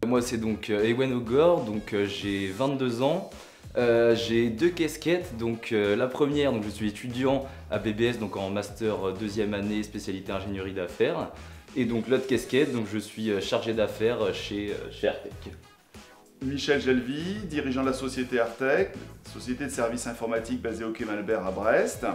Moi c'est donc Ewen Ogor, donc j'ai 22 ans. J'ai deux casquettes, donc la première, donc je suis étudiant à BBS, donc en master deuxième année, spécialité ingénierie d'affaires. Et donc l'autre casquette, donc je suis chargé d'affaires chez Artec. Michel Gelvy, dirigeant de la société Artec, société de services informatiques basée au Quai Malbert à Brest.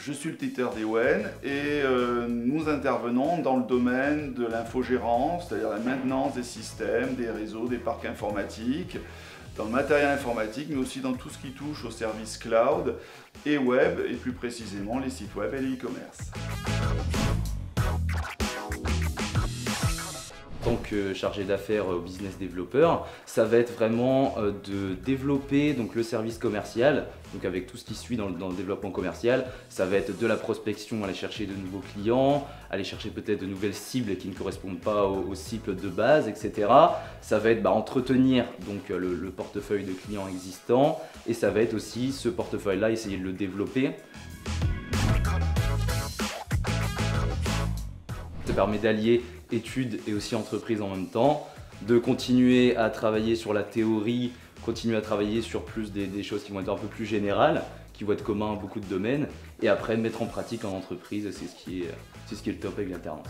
Je suis le tuteur d'Ewen et nous intervenons dans le domaine de l'infogérance, c'est-à-dire la maintenance des systèmes, des réseaux, des parcs informatiques, dans le matériel informatique, mais aussi dans tout ce qui touche aux services cloud et web, et plus précisément les sites web et les e-commerce. En tant que chargé d'affaires au business développeur, ça va être vraiment de développer donc, le service commercial, donc avec tout ce qui suit dans le développement commercial. Ça va être de la prospection, aller chercher de nouveaux clients, aller chercher peut-être de nouvelles cibles qui ne correspondent pas aux cibles de base, etc. Ça va être entretenir donc, le portefeuille de clients existants, et ça va être aussi ce portefeuille-là, essayer de le développer. Ça permet d'allier études et aussi entreprise en même temps, de continuer à travailler sur la théorie, continuer à travailler sur plus des choses qui vont être un peu plus générales, qui vont être communs à beaucoup de domaines, et après mettre en pratique en entreprise, c'est ce qui est le top avec l'alternance.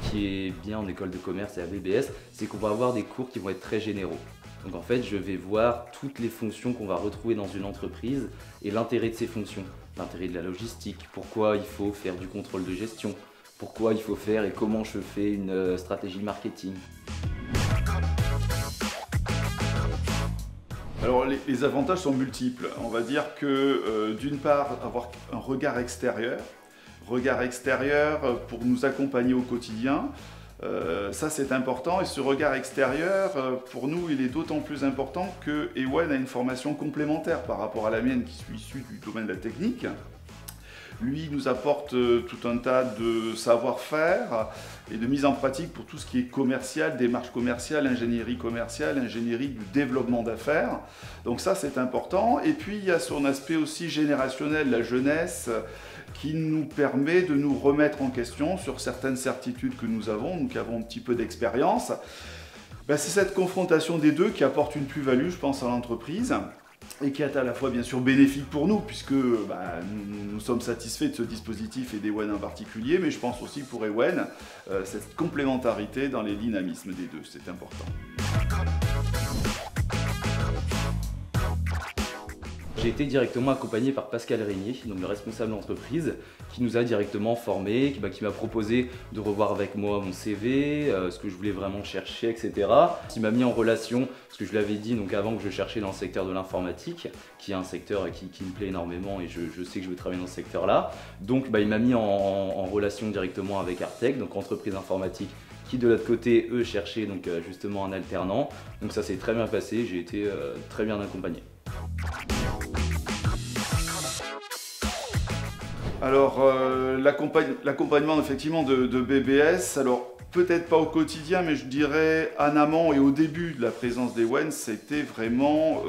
Ce qui est bien en école de commerce et à BBS, c'est qu'on va avoir des cours qui vont être très généraux. Donc en fait, je vais voir toutes les fonctions qu'on va retrouver dans une entreprise et l'intérêt de ces fonctions. L'intérêt de la logistique, pourquoi il faut faire du contrôle de gestion, pourquoi il faut faire et comment je fais une stratégie marketing. Alors les avantages sont multiples. On va dire que d'une part, avoir un regard extérieur pour nous accompagner au quotidien. Ça c'est important, et ce regard extérieur, pour nous, il est d'autant plus important que Ewen a une formation complémentaire par rapport à la mienne qui suis issue du domaine de la technique. Lui nous apporte tout un tas de savoir-faire et de mise en pratique pour tout ce qui est commercial, démarche commerciale, ingénierie du développement d'affaires. Donc ça c'est important. Et puis il y a son aspect aussi générationnel, la jeunesse, qui nous permet de nous remettre en question sur certaines certitudes que nous avons, nous qui avons un petit peu d'expérience. C'est cette confrontation des deux qui apporte une plus-value, je pense, à l'entreprise, et qui est à la fois bien sûr bénéfique pour nous, puisque nous sommes satisfaits de ce dispositif et d'Ewen en particulier, mais je pense aussi pour Ewen, cette complémentarité dans les dynamismes des deux, c'est important. J'ai été directement accompagné par Pascal Régnier, donc le responsable d'entreprise, qui nous a directement formés, qui m'a proposé de revoir avec moi mon CV, ce que je voulais vraiment chercher, etc. Qui m'a mis en relation, ce que je lui avais dit donc avant, que je cherchais dans le secteur de l'informatique, qui est un secteur qui me plaît énormément, et je sais que je veux travailler dans ce secteur-là. Donc il m'a mis en relation directement avec Artec, donc entreprise informatique, qui de l'autre côté, eux, cherchaient donc, justement un alternant. Donc ça s'est très bien passé, j'ai été très bien accompagné. Alors l'accompagnement effectivement de BBS, alors peut-être pas au quotidien, mais je dirais en amont et au début de la présence d'Ewen, c'était vraiment,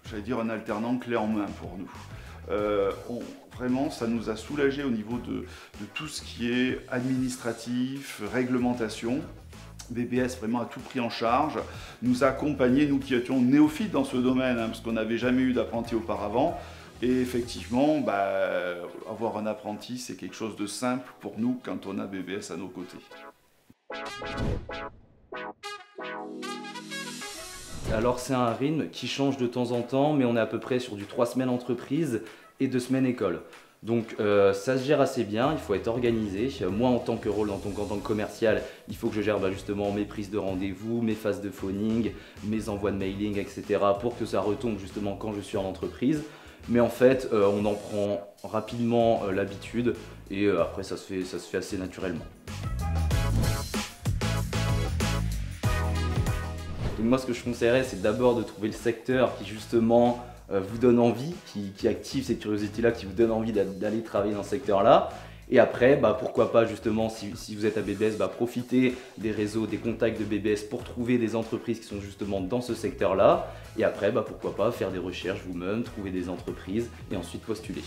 j'allais dire, un alternant clé en main pour nous. Vraiment, ça nous a soulagé au niveau de tout ce qui est administratif, réglementation. BBS vraiment a tout pris en charge, nous a accompagnés, nous qui étions néophytes dans ce domaine, parce qu'on n'avait jamais eu d'apprenti auparavant. Et effectivement, avoir un apprenti, c'est quelque chose de simple pour nous quand on a BBS à nos côtés. Alors c'est un rythme qui change de temps en temps, mais on est à peu près sur du 3 semaines entreprise et 2 semaines école. Donc ça se gère assez bien, il faut être organisé. Moi en tant que rôle, en tant que commercial, il faut que je gère justement mes prises de rendez-vous, mes phases de phoning, mes envois de mailing, etc. pour que ça retombe justement quand je suis en entreprise. Mais en fait, on en prend rapidement l'habitude, et après ça se fait assez naturellement. Donc moi ce que je conseillerais, c'est d'abord de trouver le secteur qui justement vous donne envie, qui active cette curiosité-là, qui vous donne envie d'aller travailler dans ce secteur-là. Et après, pourquoi pas justement, si vous êtes à BBS, profiter des réseaux, des contacts de BBS pour trouver des entreprises qui sont justement dans ce secteur-là. Et après, pourquoi pas faire des recherches vous-même, trouver des entreprises et ensuite postuler.